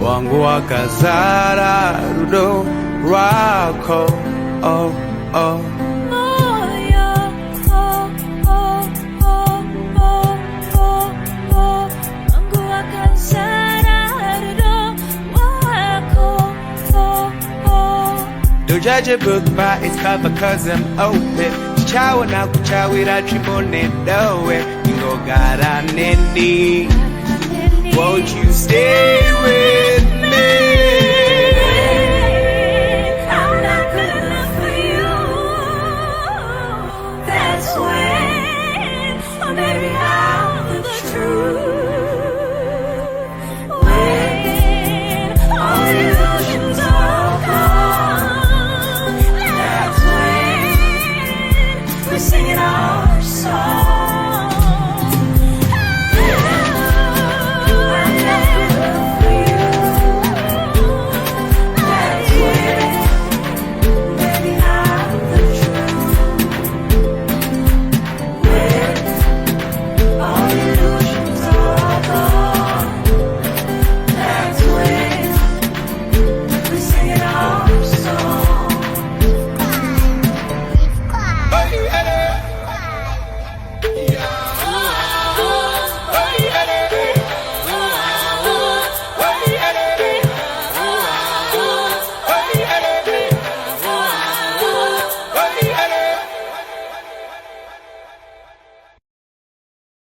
wangu wakazara rudo rwako Don't judge a book by its cover cause I'm open Chichawa na kuchawira chimone dowe Ingo gara nini Won't you stay with me? I'm not good enough for you That's when oh baby I'm the truth When all illusions are gone That's when we're singing